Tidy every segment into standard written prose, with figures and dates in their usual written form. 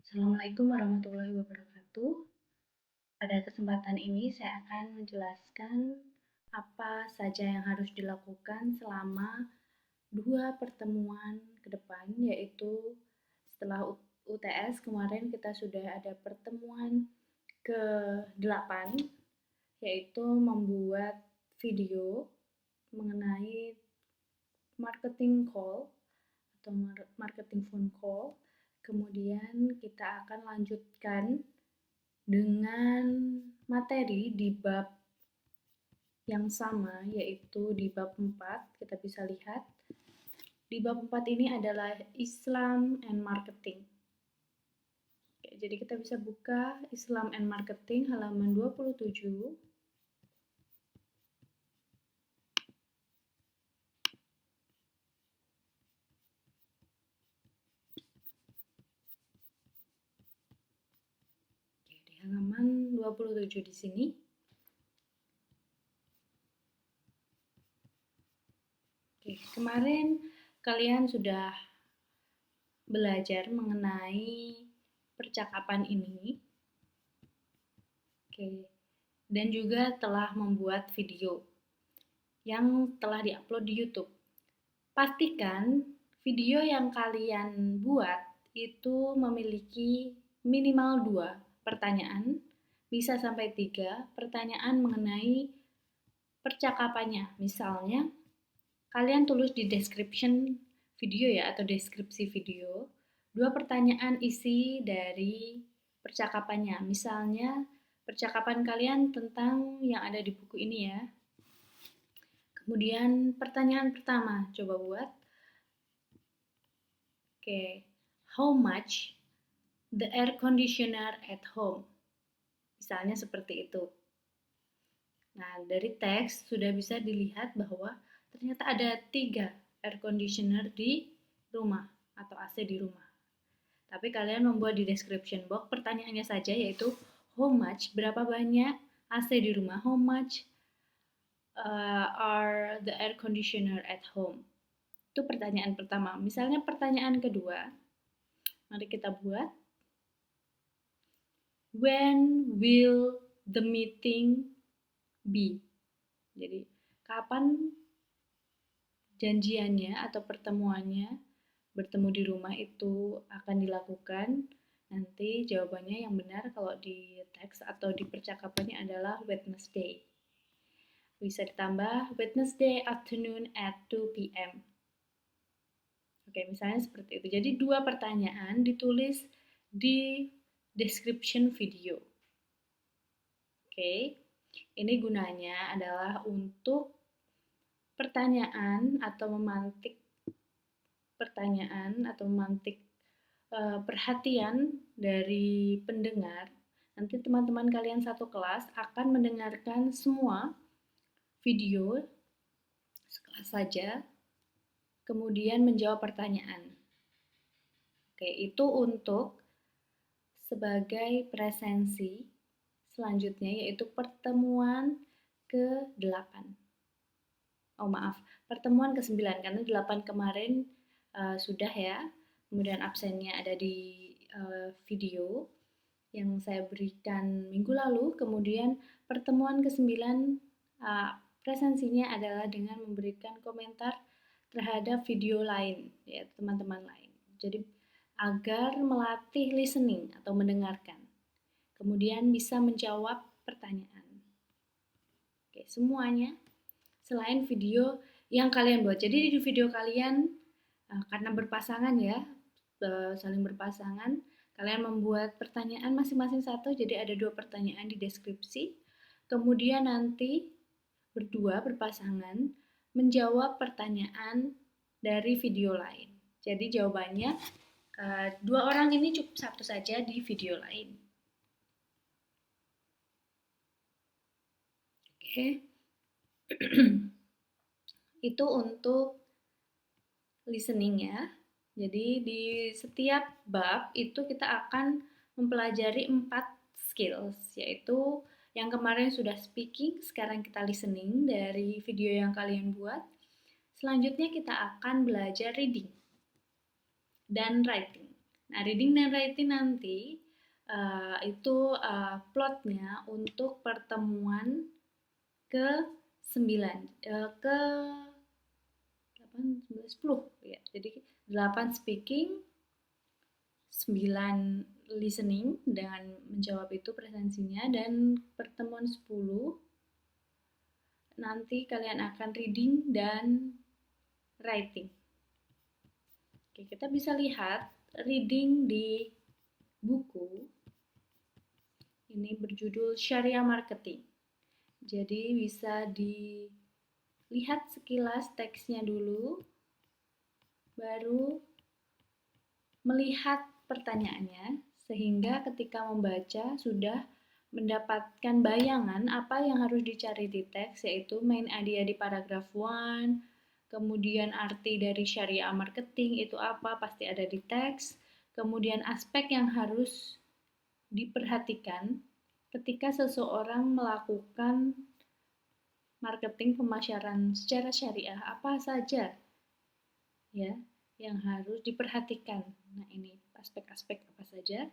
Assalamualaikum warahmatullahi wabarakatuh. Pada kesempatan ini saya akan menjelaskan apa saja yang harus dilakukan selama dua pertemuan ke depan, yaitu setelah UTS kemarin kita sudah ada pertemuan ke-8, yaitu membuat video mengenai marketing call atau marketing phone call. Kemudian kita akan lanjutkan dengan materi di bab yang sama, yaitu di bab 4. Kita bisa lihat di bab 4 ini adalah Islam and Marketing. Oke, jadi kita bisa buka Islam and Marketing halaman 27. Di halaman 27 di sini. Oke, kemarin kalian sudah belajar mengenai percakapan ini. Oke. Dan juga telah membuat video yang telah diupload di YouTube. Pastikan video yang kalian buat itu memiliki minimal 2 pertanyaan, bisa sampai 3 pertanyaan mengenai percakapannya. Misalnya, kalian tulis di description video ya, atau deskripsi video, 2 pertanyaan isi dari percakapannya. Misalnya, percakapan kalian tentang yang ada di buku ini ya. Kemudian pertanyaan pertama, coba buat. Oke, how much the air conditioner at home? Misalnya seperti itu. Nah, dari teks sudah bisa dilihat bahwa ternyata ada 3 air conditioner di rumah atau AC di rumah. Tapi kalian membuat di description box pertanyaannya saja, yaitu how much, berapa banyak AC di rumah, how much are the air conditioner at home. Itu pertanyaan pertama. Misalnya pertanyaan kedua, mari kita buat. When will the meeting be? Jadi, kapan janjiannya atau pertemuannya bertemu di rumah itu akan dilakukan? Nanti jawabannya yang benar kalau di teks atau di percakapannya adalah Wednesday. Bisa ditambah Wednesday afternoon at 2 p.m. Oke, misalnya seperti itu. Jadi 2 pertanyaan ditulis di description video. Oke, ini gunanya adalah untuk pertanyaan atau memantik pertanyaan atau memantik perhatian dari pendengar. Nanti teman-teman kalian satu kelas akan mendengarkan semua video sekelas saja, kemudian menjawab pertanyaan. Oke, itu untuk sebagai presensi selanjutnya, yaitu pertemuan ke-8. Oh maaf, pertemuan ke-9, karena 8 kemarin sudah ya. Kemudian absennya ada di video yang saya berikan minggu lalu. Kemudian pertemuan ke-9 presensinya adalah dengan memberikan komentar terhadap video lain, ya teman-teman lain. Jadi agar melatih listening atau mendengarkan. Kemudian bisa menjawab pertanyaan. Oke, semuanya selain video yang kalian buat. Jadi di video kalian karena berpasangan ya, saling berpasangan, kalian membuat pertanyaan masing-masing satu, jadi ada 2 pertanyaan di deskripsi. Kemudian nanti berdua berpasangan menjawab pertanyaan dari video lain. Jadi jawabannya 2 orang ini cukup satu saja di video lain. Oke. Itu untuk listening ya. Jadi di setiap bab itu kita akan mempelajari 4 skills, yaitu yang kemarin sudah speaking, sekarang kita listening dari video yang kalian buat. Selanjutnya kita akan belajar reading dan writing. Nah, reading dan writing nanti itu plotnya untuk pertemuan ke 9, ke 8, 9, 10 ya. Jadi 8 speaking, 9 listening dengan menjawab itu presensinya, dan pertemuan 10 nanti kalian akan reading dan writing. Oke, kita bisa lihat reading di buku ini berjudul Syariah Marketing. Jadi bisa dilihat sekilas teksnya dulu, baru melihat pertanyaannya, sehingga ketika membaca sudah mendapatkan bayangan apa yang harus dicari di teks, yaitu main idea di paragraf 1, kemudian arti dari syariah marketing itu apa, pasti ada di teks, kemudian aspek yang harus diperhatikan ketika seseorang melakukan marketing pemasaran secara syariah, apa saja ya yang harus diperhatikan. Nah, ini aspek-aspek apa saja.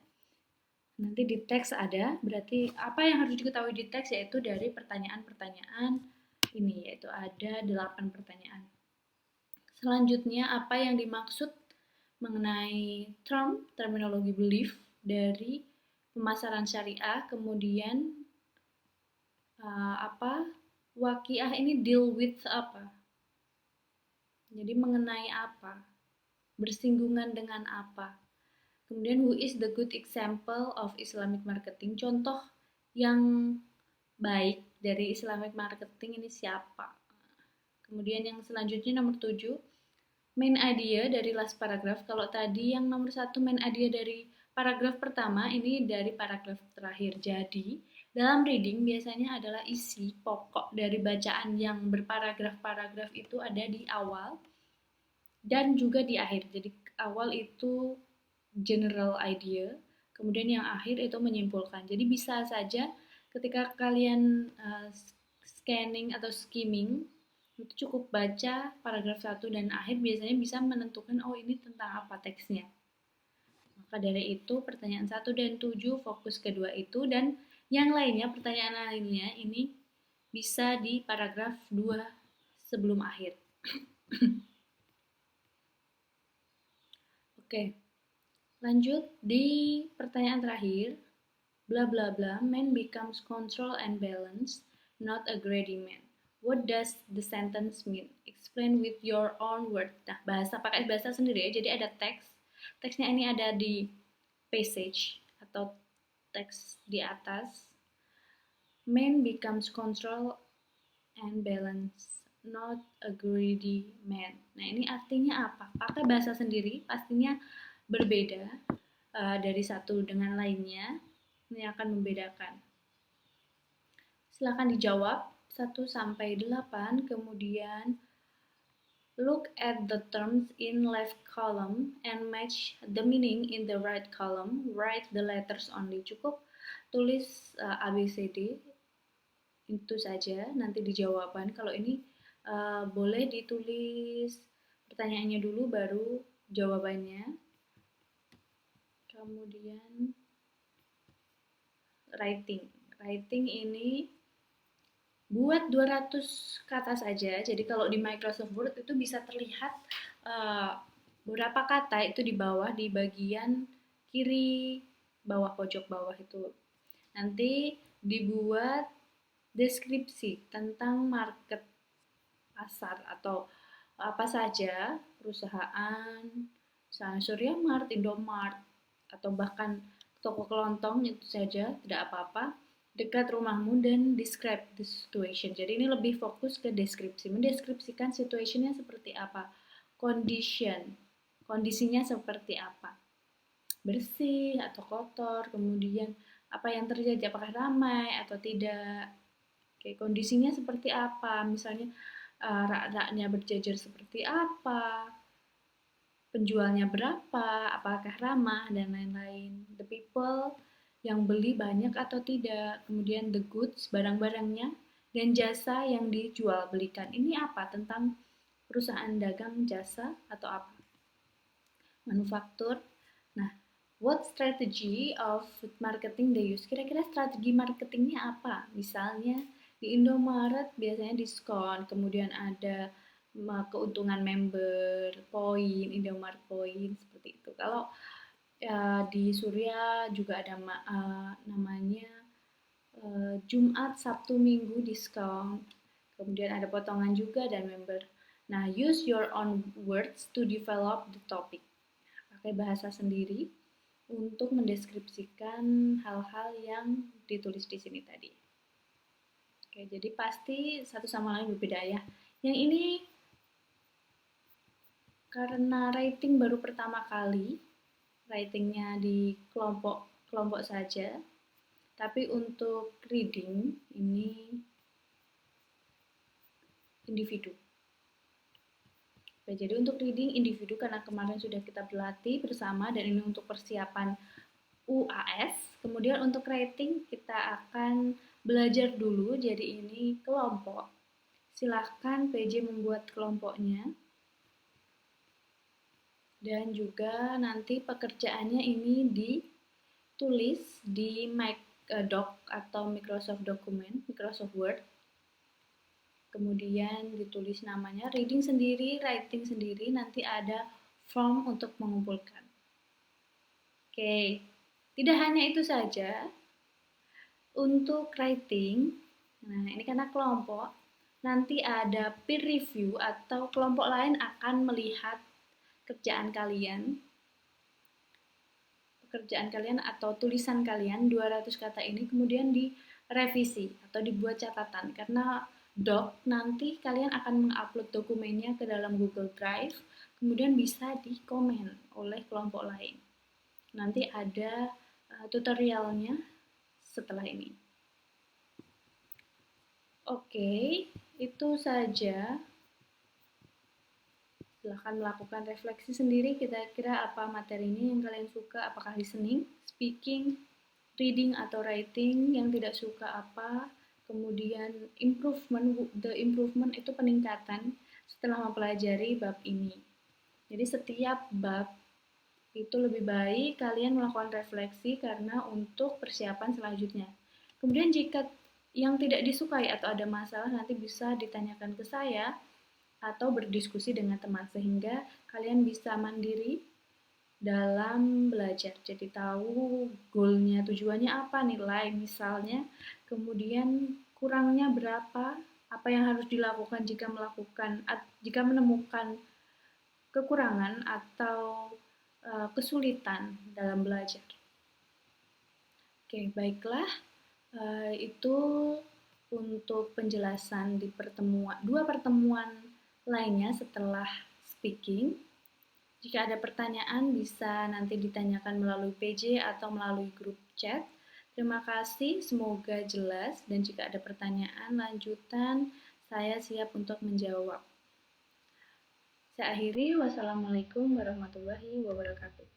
Nanti di teks ada, berarti apa yang harus diketahui di teks yaitu dari pertanyaan-pertanyaan ini, yaitu ada 8 pertanyaan. Selanjutnya, apa yang dimaksud mengenai terminologi belief dari pemasaran syariah, kemudian apa waqiah ini deal with apa, jadi mengenai apa, bersinggungan dengan apa. Kemudian who is the good example of Islamic marketing, contoh yang baik dari Islamic marketing ini siapa. Kemudian yang selanjutnya nomor 7, main idea dari last paragraph. Kalau tadi yang nomor 1 main idea dari paragraf pertama, ini dari paragraf terakhir. Jadi dalam reading biasanya adalah isi pokok dari bacaan yang berparagraf-paragraf itu ada di awal dan juga di akhir. Jadi awal itu general idea, kemudian yang akhir itu menyimpulkan. Jadi bisa saja ketika kalian scanning atau skimming, itu cukup baca paragraf 1 dan akhir, biasanya bisa menentukan oh ini tentang apa teksnya. Maka dari itu pertanyaan 1 dan 7 fokus kedua itu, dan yang lainnya, pertanyaan lainnya ini bisa di paragraf 2 sebelum akhir. Oke, lanjut di pertanyaan terakhir. Bla bla bla, man becomes control and balance, not a greedy man. What does the sentence mean? Explain with your own word. Nah, pakai bahasa sendiri ya. Jadi ada teks. Teksnya ini ada di passage atau teks di atas. Man becomes control and balance, not a greedy man. Nah, ini artinya apa? Pakai bahasa sendiri, pastinya berbeda dari satu dengan lainnya. Ini akan membedakan. Silakan dijawab 1 sampai 8, kemudian look at the terms in left column and match the meaning in the right column. Write the letters only. Cukup tulis ABCD itu saja, nanti dijawabkan. Kalau ini boleh ditulis pertanyaannya dulu baru jawabannya. Kemudian writing ini buat 200 kata saja. Jadi kalau di Microsoft Word itu bisa terlihat beberapa kata itu di bawah, di bagian kiri bawah, pojok bawah itu. Nanti dibuat deskripsi tentang market, pasar atau apa saja perusahaan, misalnya Suryamart, Indomart, atau bahkan toko kelontong, itu saja tidak apa-apa, dekat rumahmu, dan describe the situation. Jadi ini lebih fokus ke deskripsi, mendeskripsikan situationnya seperti apa, kondisinya seperti apa, bersih atau kotor, kemudian apa yang terjadi, apakah ramai atau tidak, oke, kondisinya seperti apa, misalnya rak-raknya berjejer seperti apa, penjualnya berapa, apakah ramah, dan lain-lain. The people yang beli banyak atau tidak, kemudian the goods, barang-barangnya, dan jasa yang dijual belikan. Ini apa? Tentang perusahaan dagang jasa atau apa? Manufaktur. Nah, What strategy of marketing they use? Kira-kira strategi marketingnya apa? Misalnya di Indomaret biasanya diskon, kemudian ada keuntungan member, poin, Indomaret poin seperti itu. Kalau ya, di Surya juga ada namanya Jumat, Sabtu, Minggu diskon. Kemudian ada potongan juga dan member. Nah, use your own words to develop the topic. Pakai bahasa sendiri untuk mendeskripsikan hal-hal yang ditulis di sini tadi. Oke, jadi pasti satu sama lain berbeda ya. Yang ini karena rating baru pertama kali, ratingnya di kelompok saja. Tapi untuk reading ini individu. Oke, jadi untuk reading individu karena kemarin sudah kita berlatih bersama dan ini untuk persiapan UAS. Kemudian untuk rating kita akan belajar dulu, jadi ini kelompok. Silahkan PJ membuat kelompoknya. Dan juga nanti pekerjaannya ini ditulis di Doc atau Microsoft Document, Microsoft Word. Kemudian ditulis namanya, reading sendiri, writing sendiri, nanti ada form untuk mengumpulkan. Oke, tidak hanya itu saja. Untuk writing, nah ini karena kelompok, nanti ada peer review atau kelompok lain akan melihat pekerjaan kalian atau tulisan kalian 200 kata ini kemudian direvisi atau dibuat catatan karena doc nanti kalian akan mengupload dokumennya ke dalam Google Drive kemudian bisa dikomen oleh kelompok lain. Nanti ada tutorialnya setelah ini. Oke, itu saja. Silahkan melakukan refleksi sendiri kira-kira apa materi ini yang kalian suka, apakah listening, speaking, reading atau writing, yang tidak suka apa, kemudian the improvement itu peningkatan setelah mempelajari bab ini. Jadi setiap bab itu lebih baik kalian melakukan refleksi karena untuk persiapan selanjutnya. Kemudian jika yang tidak disukai atau ada masalah nanti bisa ditanyakan ke saya atau berdiskusi dengan teman sehingga kalian bisa mandiri dalam belajar. Jadi tahu goalnya, tujuannya apa, nilai misalnya, kemudian kurangnya berapa, apa yang harus dilakukan jika menemukan kekurangan atau kesulitan dalam belajar. Oke, baiklah. Itu untuk penjelasan di dua pertemuan lainnya setelah speaking. Jika ada pertanyaan bisa nanti ditanyakan melalui PJ atau melalui grup chat. Terima kasih, semoga jelas dan jika ada pertanyaan lanjutan saya siap untuk menjawab. Saya akhiri, wassalamualaikum warahmatullahi wabarakatuh.